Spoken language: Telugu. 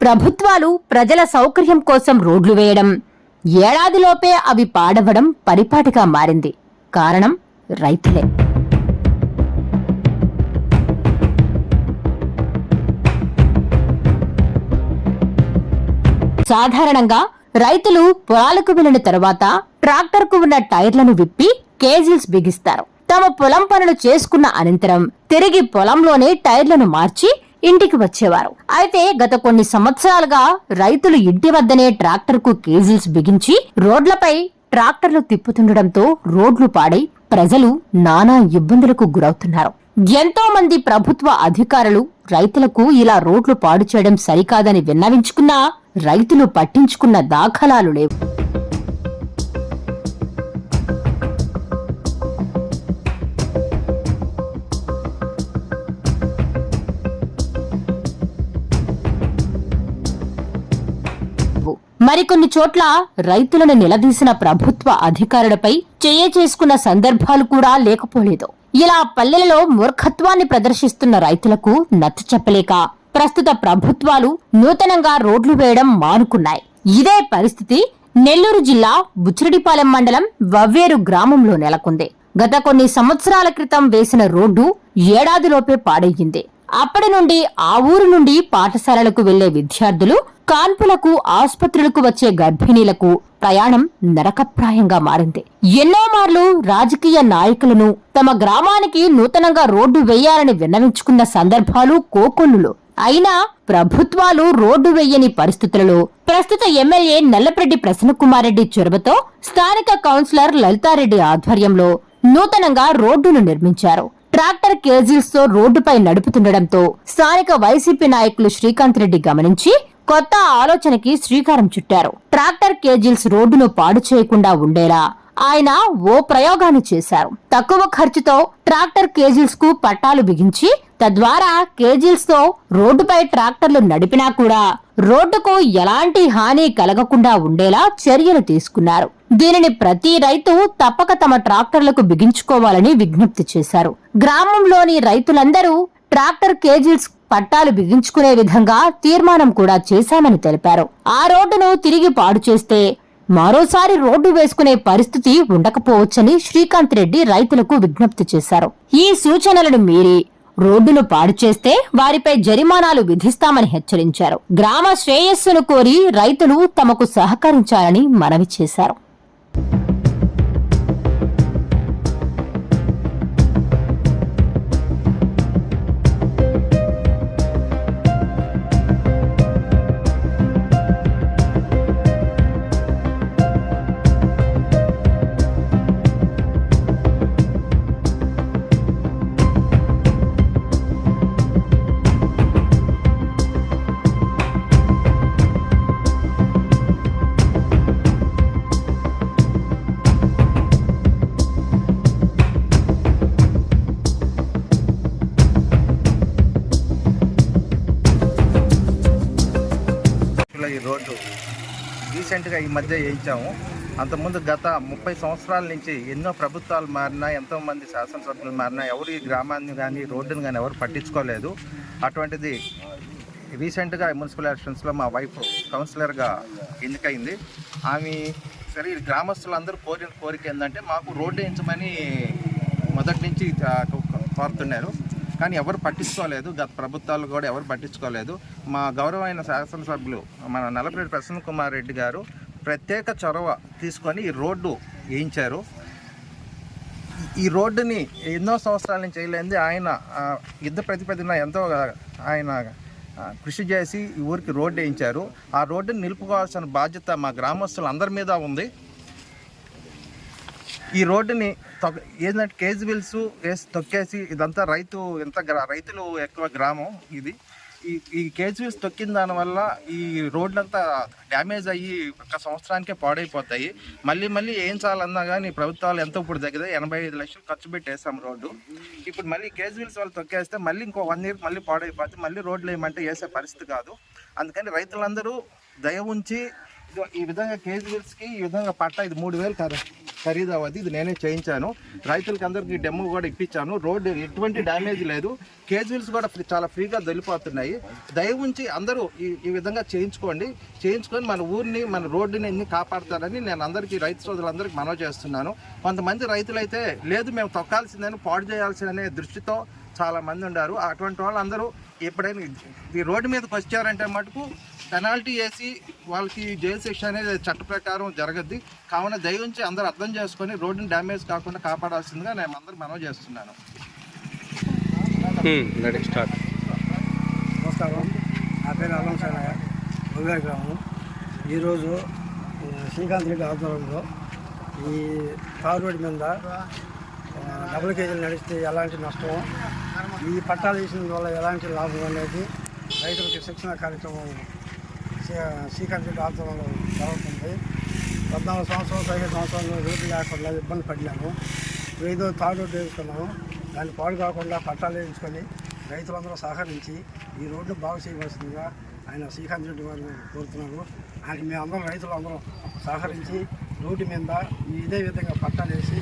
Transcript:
ప్రభుత్వాలు ప్రజల సౌకర్యం కోసం రోడ్లు వేయడం, ఏడాదిలోపే అవి పాడవడం పరిపాటిగా మారింది. కారణం రైతులే. సాధారణంగా రైతులు పొలాలకు వెళ్లిన తరువాత ట్రాక్టర్కు ఉన్న టైర్లను విప్పి కేజిల్స్ బిగిస్తారు. తమ పొలం పనులు చేసుకున్న అనంతరం తిరిగి పొలంలోనే టైర్లను మార్చి ఇంటికి వచ్చేవారు. అయితే గత కొన్ని సంవత్సరాలుగా రైతులు ఇంటి వద్దనే ట్రాక్టర్కు కేజిల్స్ బిగించి రోడ్లపై ట్రాక్టర్లు తిప్పుతుండటంతో రోడ్లు పాడై ప్రజలు నానా ఇబ్బందులకు గురవుతున్నారు. ఎంతో మంది ప్రభుత్వ అధికారులు రైతులకు ఇలా రోడ్లు పాడు చేయడం సరికాదని విన్నవించుకున్నా రైతులు పట్టించుకున్న దాఖలాలు లేవు. మరికొన్ని చోట్ల రైతులను నిలదీసిన ప్రభుత్వ అధికారులపై చేసుకున్న సందర్భాలు కూడా లేకపోలేదు. ఇలా పల్లెలలో మూర్ఖత్వాన్ని ప్రదర్శిస్తున్న రైతులకు నచ్చ చెప్పలేక ప్రస్తుత ప్రభుత్వాలు నూతనంగా రోడ్లు వేయడం మానుకున్నాయి. ఇదే పరిస్థితి నెల్లూరు జిల్లా బుచ్చిరెడ్డిపాలెం మండలం వవ్వేరు గ్రామంలో నెలకొంది. గత కొన్ని సంవత్సరాల క్రితం వేసిన రోడ్డు ఏడాదిలోపే పాడయ్యింది. అప్పటి నుండి ఆ ఊరు నుండి పాఠశాలలకు వెళ్లే విద్యార్థులు, కాన్పులకు, ఆసుపత్రులకు వచ్చే గర్భిణీలకు ప్రయాణం నరకప్రాయంగా మారింది. ఎన్నో మార్లు రాజకీయ నాయకులను తమ గ్రామానికి నూతనంగా రోడ్డు వేయాలని విన్నవించుకున్న సందర్భాలు కోకొల్లులో. అయినా ప్రభుత్వాలు రోడ్డు వేయని పరిస్థితులలో ప్రస్తుత ఎమ్మెల్యే నల్లపరెడ్డి ప్రసన్నకుమార్ రెడ్డి చొరవతో స్థానిక కౌన్సిలర్ లలితారెడ్డి ఆధ్వర్యంలో నూతనంగా రోడ్డును నిర్మించారు. ట్రాక్టర్ కేజిల్స్ తో రోడ్డుపై నడుపుతుండటంతో స్థానిక వైసీపీ నాయకులు శ్రీకాంత్ రెడ్డి గమనించి కొత్త ఆలోచనకి శ్రీకారం చుట్టారు. ట్రాక్టర్ కేజిల్స్ రోడ్డును పాడు చేయకుండా ఉండేలా ఆయన ఓ ప్రయోగాన్ని చేశారు. తక్కువ ఖర్చుతో ట్రాక్టర్ కేజిల్స్ కు పట్టాలు బిగించి తద్వారా కేజిల్స్ తో రోడ్డుపై ట్రాక్టర్లు నడిపినా కూడా రోడ్డుకు ఎలాంటి హాని కలగకుండా ఉండేలా చర్యలు తీసుకున్నారు. దీనిని ప్రతి రైతు తప్పక తమ ట్రాక్టర్లకు బిగించుకోవాలని విజ్ఞప్తి చేశారు. గ్రామంలోని రైతులందరూ ట్రాక్టర్ కేజిల్స్ పట్టాలు బిగించుకునే విధంగా తీర్మానం కూడా చేశామని తెలిపారు. ఆ రోడ్డును తిరిగి పాడు చేస్తే మరోసారి రోడ్డు వేసుకునే పరిస్థితి ఉండకపోవచ్చని శ్రీకాంత్ రెడ్డి రైతులకు విజ్ఞప్తి చేశారు. ఈ సూచనలను మీరి రోడ్డును పాడు చేస్తే వారిపై జరిమానాలు విధిస్తామని హెచ్చరించారు. గ్రామ శ్రేయస్సును కోరి రైతులు తమకు సహకరించాలని మనవి చేశారు. ఈ రోడ్డు రీసెంట్గా ఈ మధ్య వేయించాము. అంతకుముందు గత 30 సంవత్సరాల నుంచి ఎన్నో ప్రభుత్వాలు మారినా, ఎంతోమంది శాసనసభ్యులు మారినా ఎవరు ఈ గ్రామాన్ని కానీ రోడ్డును కానీ ఎవరు పట్టించుకోలేదు. అటువంటిది రీసెంట్గా మున్సిపల్ ఎలక్షన్స్లో మా వైఫ్ కౌన్సిలర్గా ఎన్నికైంది. ఆమె సరే గ్రామస్తులందరూ కోరిన కోరిక ఏంటంటే మాకు రోడ్డు వేయించమని మొదటి నుంచి కోరుతున్నారు. కానీ ఎవరు పట్టించుకోలేదు. గత ప్రభుత్వాలు కూడా ఎవరు పట్టించుకోలేదు. మా గౌరవమైన శాసనసభ్యులు మన నల్లపరెడ్డి ప్రసన్నకుమార్ రెడ్డి గారు ప్రత్యేక చొరవ తీసుకొని ఈ రోడ్డు వేయించారు. ఈ రోడ్డుని ఎన్నో సంవత్సరాల నుంచి చేయలేంది. ఆయన యుద్ధ ప్రతిపదిన ఎంతో ఆయన కృషి చేసి ఈ ఊరికి రోడ్డు వేయించారు. ఆ రోడ్డుని నిలుపుకోవాల్సిన బాధ్యత మా గ్రామస్తులందరి మీద ఉంది. ఈ రోడ్డుని ఏంటంటే కేజ్విల్స్ వేసి తొక్కేసి ఇదంతా రైతులు ఎక్కువ గ్రామం ఇది. ఈ కేజ్విల్స్ తొక్కిన దానివల్ల ఈ రోడ్లంతా డ్యామేజ్ అయ్యి ఒక సంవత్సరానికే పాడైపోతాయి. మళ్ళీ వేయించాలన్నా కానీ ప్రభుత్వాలు ఎంతో ఇప్పుడు దగ్గర 85 లక్షలు ఖర్చు పెట్టి వేసాం రోడ్డు. ఇప్పుడు మళ్ళీ కేజ్విల్స్ వాళ్ళు తొక్కేస్తే మళ్ళీ ఇంకో 1 ఇయర్ మళ్ళీ పాడైపోతే మళ్ళీ రోడ్లు వేయమంటే వేసే పరిస్థితి కాదు. అందుకని రైతులందరూ దయ ఉంచి ఈ విధంగా కేజీకి ఈ విధంగా పట్టా ఇది 3,000 ఖరీదు అవ్వదు. ఇది నేనే చేయించాను. రైతులకి అందరికీ డెమో కూడా ఇప్పించాను. రోడ్డు ఎటువంటి డ్యామేజ్ లేదు. కేజీల్స్ కూడా చాలా ఫ్రీగా దొరికిపోతున్నాయి. దయ ఉంచి అందరూ ఈ విధంగా చేయించుకొని మన ఊరిని మన రోడ్డుని అన్ని కాపాడతారని నేను అందరికీ రైతు సోదరులందరికీ మనవి చేస్తున్నాను. కొంతమంది రైతులైతే లేదు మేము తొక్కాల్సిందని పాడు చేయాల్సిందనే దృష్టితో చాలా మంది ఉన్నారు. అటువంటి వాళ్ళందరూ ఎప్పుడైనా ఈ రోడ్డు మీదకి వచ్చారంటే మటుకు పెనాల్టీ వేసి వాళ్ళకి జైలు శిక్ష అనేది చట్ట ప్రకారం జరగద్ది. కావున దయవుంచి అందరూ అర్థం చేసుకొని రోడ్డుని డ్యామేజ్ కాకుండా కాపాడాల్సిందిగా నేను అందరికి మనవి చేస్తున్నాను. నమస్కారం, నా పేరు అల్లం సారయ్య, బొంగారి గ్రామం. ఈరోజు శ్రీకాంత్ రెడ్డి ఆధ్వర్యంలో ఈ తారు రోడ్డు మీద డబుల్ కేజీలు నడిస్తే ఎలాంటి నష్టం, ఈ పట్టాలు వేసిన వల్ల ఎలాంటి లాభం అనేది రైతులకు శిక్షణ కార్యక్రమం శ్రీకాంత్ రెడ్డి ఆధ్వర్యంలో జరుగుతుంది. 14 సంవత్సరాలు 15 సంవత్సరాలు రోడ్డు లేకుండా ఇబ్బంది పడినాము. ఏదో తాడు రోడ్డు వేసుకున్నాము. దాన్ని పాడు కాకుండా పట్టాలు వేయించుకొని రైతులందరూ సహకరించి ఈ రోడ్డు బాగు చేయవలసిందిగా ఆయన శ్రీకాంత్ రెడ్డి గారు కోరుతున్నారు. ఆయనకి మేము అందరం రైతులు అందరం సహకరించి రోడ్డు మీద ఇదే విధంగా పట్టాలు వేసి